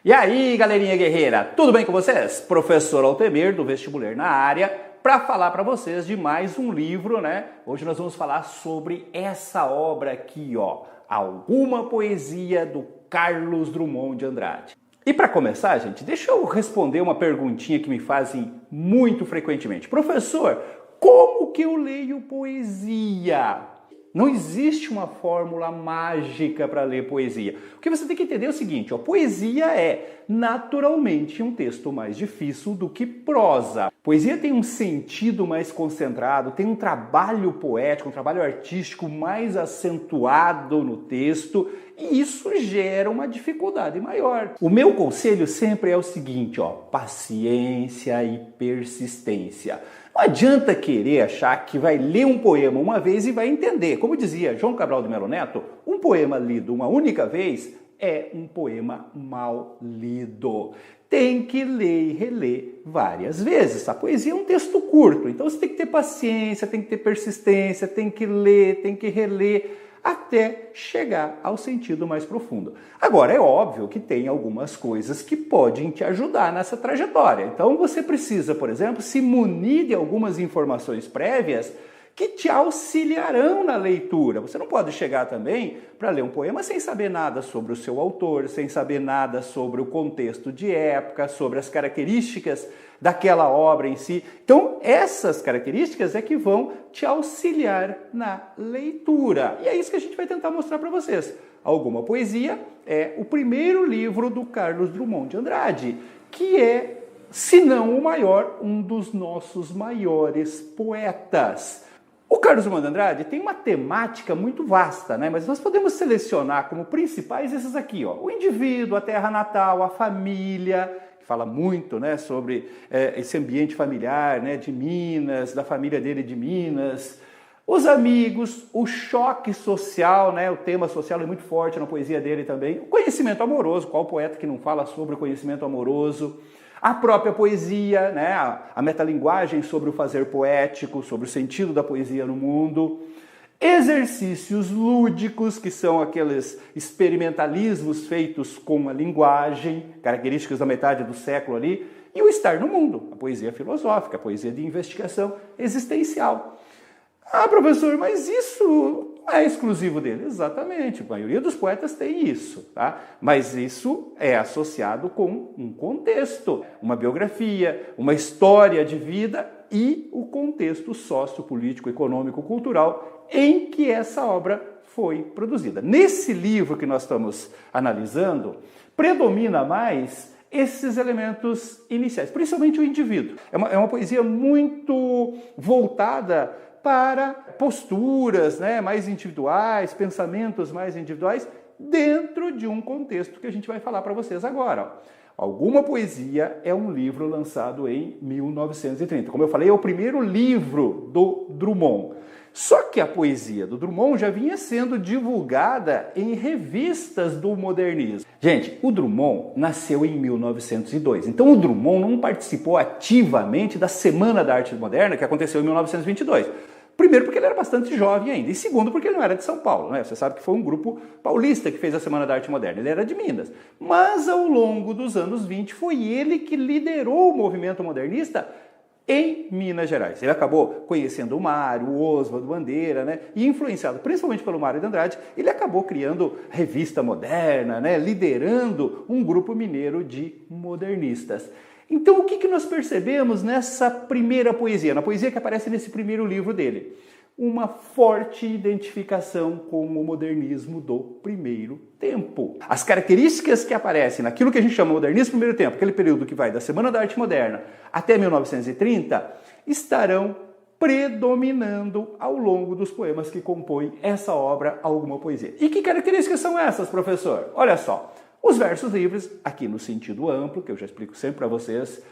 E aí, galerinha guerreira, tudo bem com vocês? Professor Altemir, do Vestibular na área, para falar para vocês de mais um livro, né? Hoje nós vamos falar sobre essa obra aqui, ó, Alguma Poesia, do Carlos Drummond de Andrade. E para começar, gente, deixa eu responder uma perguntinha que me fazem muito frequentemente. Professor, como que eu leio poesia? Não existe uma fórmula mágica para ler poesia. O que você tem que entender é o seguinte, ó, poesia é naturalmente um texto mais difícil do que prosa. Poesia tem um sentido mais concentrado, tem um trabalho poético, um trabalho artístico mais acentuado no texto, e isso gera uma dificuldade maior. O meu conselho sempre é o seguinte, ó, paciência e persistência. Não adianta querer achar que vai ler um poema uma vez e vai entender. Como dizia João Cabral de Melo Neto, um poema lido uma única vez é um poema mal lido. Tem que ler e reler várias vezes. A poesia é um texto curto, então você tem que ter paciência, tem que ter persistência, tem que ler, tem que reler, até chegar ao sentido mais profundo. Agora, é óbvio que tem algumas coisas que podem te ajudar nessa trajetória. Então, você precisa, por exemplo, se munir de algumas informações prévias que te auxiliarão na leitura. Você não pode chegar também para ler um poema sem saber nada sobre o seu autor, sem saber nada sobre o contexto de época, sobre as características daquela obra em si. Então, essas características é que vão te auxiliar na leitura. E é isso que a gente vai tentar mostrar para vocês. Alguma Poesia é o primeiro livro do Carlos Drummond de Andrade, que é, se não o maior, um dos nossos maiores poetas. O Carlos Drummond de Andrade tem uma temática muito vasta, né? Mas nós podemos selecionar como principais esses aqui, ó. O indivíduo, a terra natal, a família, que fala muito, né, sobre esse ambiente familiar, né, de Minas, da família dele de Minas. Os amigos, o choque social, né, o tema social é muito forte na poesia dele também. O conhecimento amoroso, qual poeta que não fala sobre o conhecimento amoroso? A própria poesia, né, a metalinguagem sobre o fazer poético, sobre o sentido da poesia no mundo. Exercícios lúdicos, que são aqueles experimentalismos feitos com a linguagem, características da metade do século ali. E o estar no mundo, a poesia filosófica, a poesia de investigação existencial. Ah, professor, mas isso não é exclusivo dele. Exatamente, a maioria dos poetas tem isso, tá? Mas isso é associado com um contexto, uma biografia, uma história de vida e o contexto sociopolítico, econômico, cultural em que essa obra foi produzida. Nesse livro que nós estamos analisando, predomina mais esses elementos iniciais, principalmente o indivíduo. É uma poesia muito voltada para posturas, né, mais individuais, pensamentos mais individuais, dentro de um contexto que a gente vai falar para vocês agora. Alguma Poesia é um livro lançado em 1930. Como eu falei, é o primeiro livro do Drummond. Só que a poesia do Drummond já vinha sendo divulgada em revistas do modernismo. Gente, o Drummond nasceu em 1902. Então o Drummond não participou ativamente da Semana da Arte Moderna, que aconteceu em 1922. Primeiro, porque ele era bastante jovem ainda. E segundo, porque ele não era de São Paulo, né? Você sabe que foi um grupo paulista que fez a Semana da Arte Moderna. Ele era de Minas. Mas ao longo dos anos 20 foi ele que liderou o movimento modernista em Minas Gerais. Ele acabou conhecendo o Mário, o Oswald Bandeira, né? E influenciado principalmente pelo Mário de Andrade, ele acabou criando Revista Moderna, né? Liderando um grupo mineiro de modernistas. Então, o que nós percebemos nessa primeira poesia, na poesia que aparece nesse primeiro livro dele? Uma forte identificação com o modernismo do primeiro tempo. As características que aparecem naquilo que a gente chama de modernismo do primeiro tempo, aquele período que vai da Semana da Arte Moderna até 1930, estarão predominando ao longo dos poemas que compõem essa obra, Alguma Poesia. E que características são essas, professor? Olha só. Os versos livres, aqui no sentido amplo, que eu já explico sempre para vocês,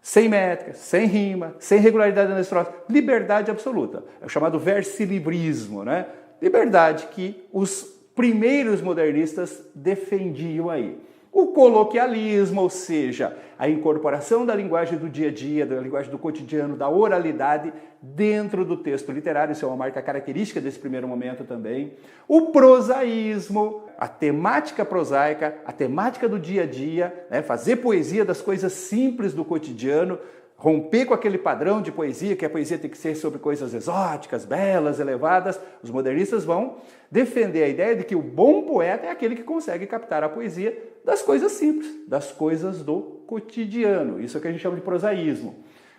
sem métrica, sem rima, sem regularidade na estrofe, liberdade absoluta. É o chamado versilibrismo, né? Liberdade que os primeiros modernistas defendiam aí. O coloquialismo, ou seja, a incorporação da linguagem do dia a dia, da linguagem do cotidiano, da oralidade dentro do texto literário, isso é uma marca característica desse primeiro momento também. O prosaísmo, a temática prosaica, a temática do dia a dia, né? Fazer poesia das coisas simples do cotidiano, romper com aquele padrão de poesia, que a poesia tem que ser sobre coisas exóticas, belas, elevadas. Os modernistas vão defender a ideia de que o bom poeta é aquele que consegue captar a poesia das coisas simples, das coisas do cotidiano. Isso é o que a gente chama de prosaísmo.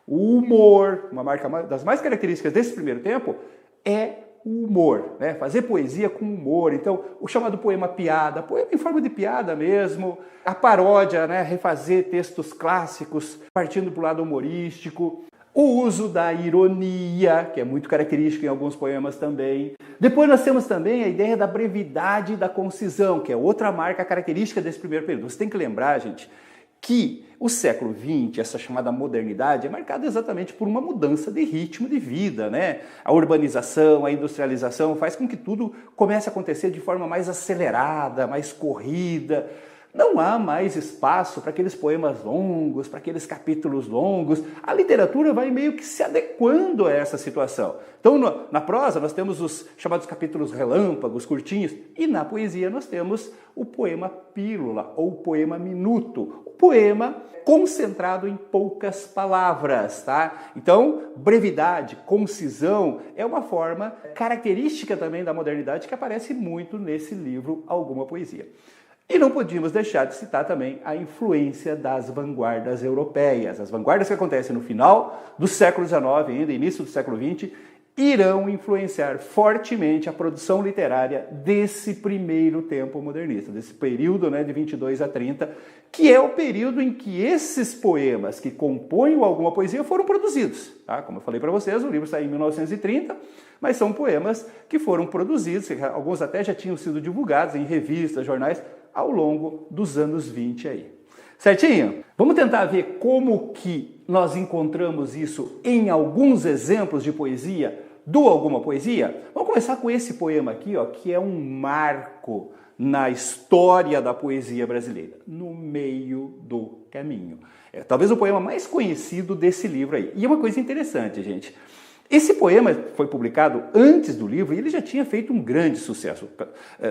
O humor, uma marca das mais características desse primeiro tempo, é o humor, né? Fazer poesia com humor. Então, o chamado poema piada, poema em forma de piada mesmo, a paródia, né? Refazer textos clássicos partindo para o lado humorístico, o uso da ironia, que é muito característico em alguns poemas também. Depois nós temos também a ideia da brevidade e da concisão, que é outra marca característica desse primeiro período. Você tem que lembrar, gente, que o século XX, essa chamada modernidade, é marcada exatamente por uma mudança de ritmo de vida, né? A urbanização, a industrialização faz com que tudo comece a acontecer de forma mais acelerada, mais corrida. Não há mais espaço para aqueles poemas longos, para aqueles capítulos longos. A literatura vai meio que se adequando a essa situação. Então, na prosa, nós temos os chamados capítulos relâmpagos, curtinhos, e na poesia nós temos o poema pílula ou poema minuto, o poema concentrado em poucas palavras, tá? Então, brevidade, concisão é uma forma característica também da modernidade que aparece muito nesse livro Alguma Poesia. E não podíamos deixar de citar também a influência das vanguardas europeias. As vanguardas que acontecem no final do século XIX, ainda início do século XX, irão influenciar fortemente a produção literária desse primeiro tempo modernista, desse período, né, de 22 a 30, que é o período em que esses poemas que compõem Alguma Poesia foram produzidos. Tá? Como eu falei para vocês, o livro saiu em 1930, mas são poemas que foram produzidos, alguns até já tinham sido divulgados em revistas, jornais, ao longo dos anos 20 aí. Certinho? Vamos tentar ver como que nós encontramos isso em alguns exemplos de poesia do Alguma Poesia? Vamos começar com esse poema aqui, ó, que é um marco na história da poesia brasileira, No Meio do Caminho. É talvez o poema mais conhecido desse livro aí. E é uma coisa interessante, gente. Esse poema foi publicado antes do livro e ele já tinha feito um grande sucesso.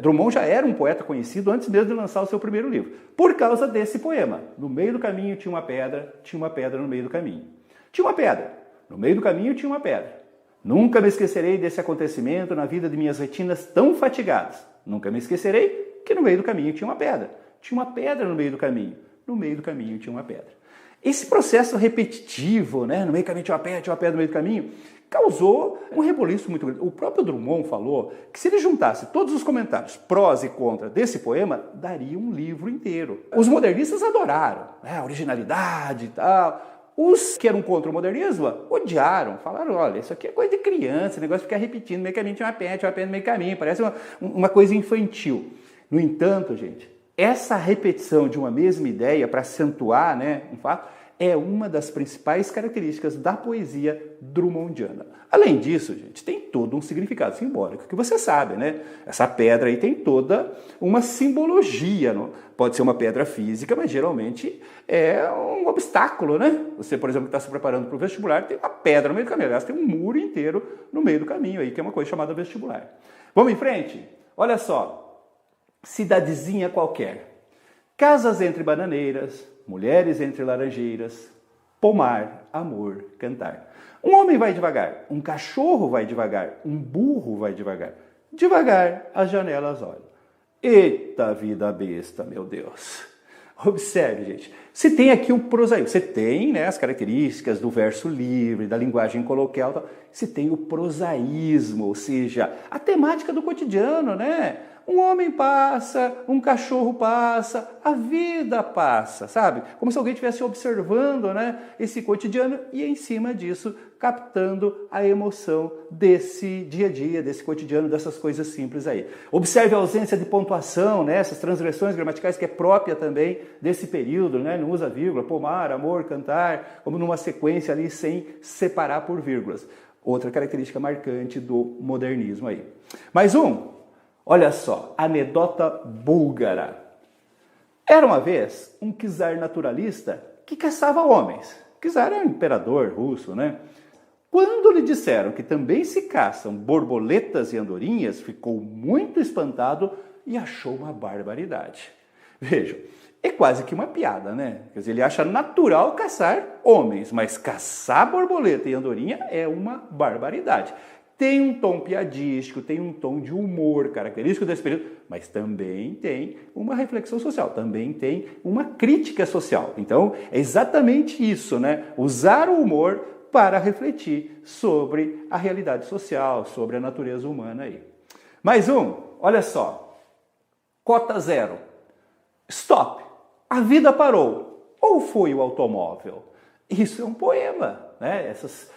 Drummond já era um poeta conhecido antes mesmo de lançar o seu primeiro livro, por causa desse poema. No meio do caminho tinha uma pedra no meio do caminho. Tinha uma pedra, no meio do caminho tinha uma pedra. Nunca me esquecerei desse acontecimento na vida de minhas retinas tão fatigadas. Nunca me esquecerei que no meio do caminho tinha uma pedra. Tinha uma pedra no meio do caminho. No meio do caminho tinha uma pedra. Esse processo repetitivo, né? No meio do caminho tinha uma pedra no meio do caminho, causou um reboliço muito grande. O próprio Drummond falou que se ele juntasse todos os comentários prós e contra desse poema, daria um livro inteiro. Os modernistas adoraram, né? A originalidade e tal. Os que eram contra o modernismo odiaram, falaram, olha, isso aqui é coisa de criança, o negócio de ficar repetindo, no meio do caminho tinha uma pedra no meio do caminho, parece uma coisa infantil. No entanto, gente, essa repetição de uma mesma ideia para acentuar, né, um fato, é uma das principais características da poesia drummondiana. Além disso, gente, tem todo um significado simbólico, que você sabe, né? Essa pedra aí tem toda uma simbologia. Não? Pode ser uma pedra física, mas geralmente é um obstáculo, né? Você, por exemplo, que está se preparando para o vestibular, tem uma pedra no meio do caminho. Aliás, tem um muro inteiro no meio do caminho aí, que é uma coisa chamada vestibular. Vamos em frente? Olha só. Cidadezinha qualquer. Casas entre bananeiras, mulheres entre laranjeiras, pomar, amor, cantar. Um homem vai devagar, um cachorro vai devagar, um burro vai devagar. Devagar as janelas olham. Eita vida besta, meu Deus! Observe, gente. Você tem aqui o prosaísmo. Você tem, né, as características do verso livre, da linguagem coloquial. Tal. Você tem o prosaísmo, ou seja, a temática do cotidiano, né? Um homem passa, um cachorro passa, a vida passa, sabe? Como se alguém estivesse observando, né, esse cotidiano e, em cima disso, captando a emoção desse dia a dia, desse cotidiano, dessas coisas simples aí. Observe a ausência de pontuação, né, essas transgressões gramaticais que é própria também desse período, né? Não usa vírgula, pomar, amor, cantar, como numa sequência ali sem separar por vírgulas. Outra característica marcante do modernismo aí. Mais um. Olha só, anedota búlgara. Era uma vez um czar naturalista que caçava homens. O czar era um imperador russo, né? Quando lhe disseram que também se caçam borboletas e andorinhas, ficou muito espantado e achou uma barbaridade. Vejam, é quase que uma piada, né? Quer dizer, ele acha natural caçar homens, mas caçar borboleta e andorinha é uma barbaridade. Tem um tom piadístico, tem um tom de humor característico desse período, mas também tem uma reflexão social, também tem uma crítica social. Então, é exatamente isso, né? Usar o humor para refletir sobre a realidade social, sobre a natureza humana aí. Mais um, olha só. Cota zero. Stop. A vida parou. Ou foi o automóvel? Isso é um poema, né? Essas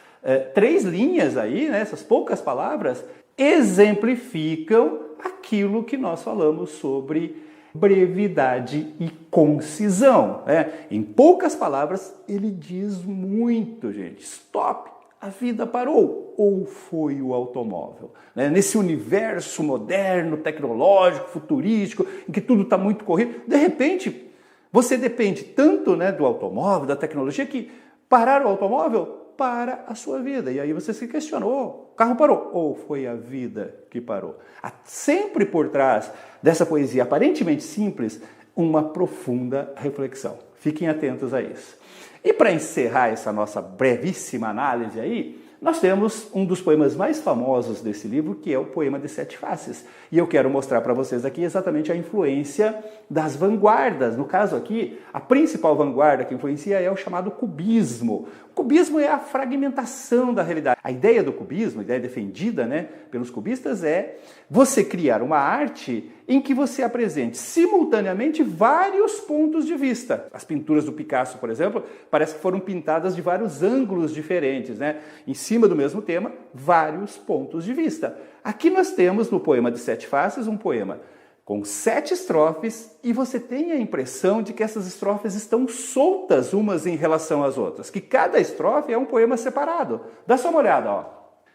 3 linhas aí, né? Essas poucas palavras, exemplificam aquilo que nós falamos sobre brevidade e concisão, né? Em poucas palavras, ele diz muito, gente. Stop, a vida parou. Ou foi o automóvel? Né? Nesse universo moderno, tecnológico, futurístico, em que tudo está muito corrido, de repente, você depende tanto, né, do automóvel, da tecnologia, que parar o automóvel para a sua vida. E aí você se questiona, o carro parou, ou foi a vida que parou? Há sempre por trás dessa poesia aparentemente simples, uma profunda reflexão. Fiquem atentos a isso. E para encerrar essa nossa brevíssima análise aí, nós temos um dos poemas mais famosos desse livro, que é o poema de 7 faces. E eu quero mostrar para vocês aqui exatamente a influência das vanguardas. No caso aqui, a principal vanguarda que influencia é o chamado cubismo. O cubismo é a fragmentação da realidade. A ideia do cubismo, a ideia defendida, né, pelos cubistas é você criar uma arte em que você apresente simultaneamente vários pontos de vista. As pinturas do Picasso, por exemplo, parece que foram pintadas de vários ângulos diferentes, né? Em cima do mesmo tema, vários pontos de vista. Aqui nós temos no poema de 7 faces um poema com 7 estrofes e você tem a impressão de que essas estrofes estão soltas umas em relação às outras, que cada estrofe é um poema separado. Dá só uma olhada, ó.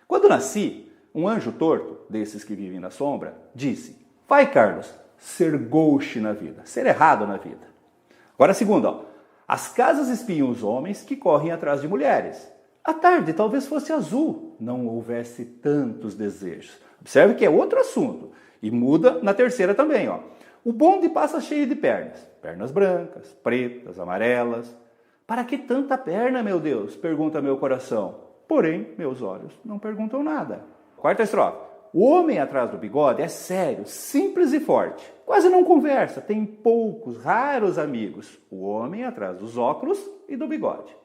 Quando nasci, um anjo torto, desses que vivem na sombra, disse: vai, Carlos, ser gauche na vida, ser errado na vida. Agora a segunda, ó. As casas espiam os homens que correm atrás de mulheres. A tarde talvez fosse azul, não houvesse tantos desejos. Observe que é outro assunto. E muda na terceira também, ó. O bonde passa cheio de pernas. Pernas brancas, pretas, amarelas. Para que tanta perna, meu Deus? Pergunta meu coração. Porém, meus olhos não perguntam nada. Quarta estrofe. O homem atrás do bigode é sério, simples e forte. Quase não conversa, tem poucos, raros amigos. O homem atrás dos óculos e do bigode.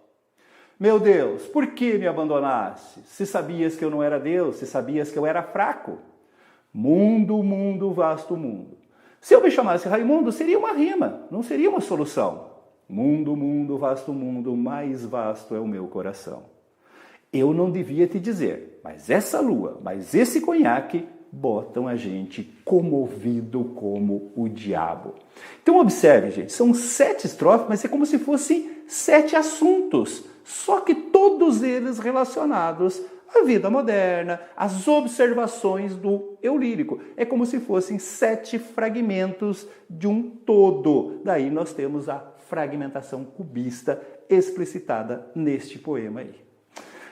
Meu Deus, por que me abandonaste? Se sabias que eu não era Deus, se sabias que eu era fraco. Mundo, mundo, vasto mundo. Se eu me chamasse Raimundo, seria uma rima, não seria uma solução. Mundo, mundo, vasto mundo, mais vasto é o meu coração. Eu não devia te dizer, mas essa lua, mas esse conhaque botam a gente comovido como o diabo. Então observe, gente, são 7 estrofes, mas é como se fossem 7 assuntos, só que todos eles relacionados à vida moderna, às observações do eu lírico. É como se fossem 7 fragmentos de um todo. Daí nós temos a fragmentação cubista explicitada neste poema aí.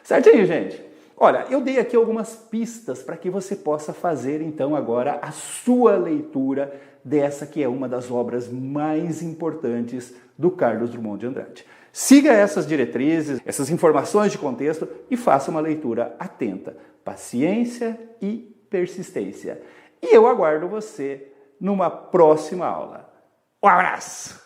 Certinho, gente? Olha, eu dei aqui algumas pistas para que você possa fazer, então, agora a sua leitura dessa que é uma das obras mais importantes do Carlos Drummond de Andrade. Siga essas diretrizes, essas informações de contexto e faça uma leitura atenta. Paciência e persistência. E eu aguardo você numa próxima aula. Um abraço!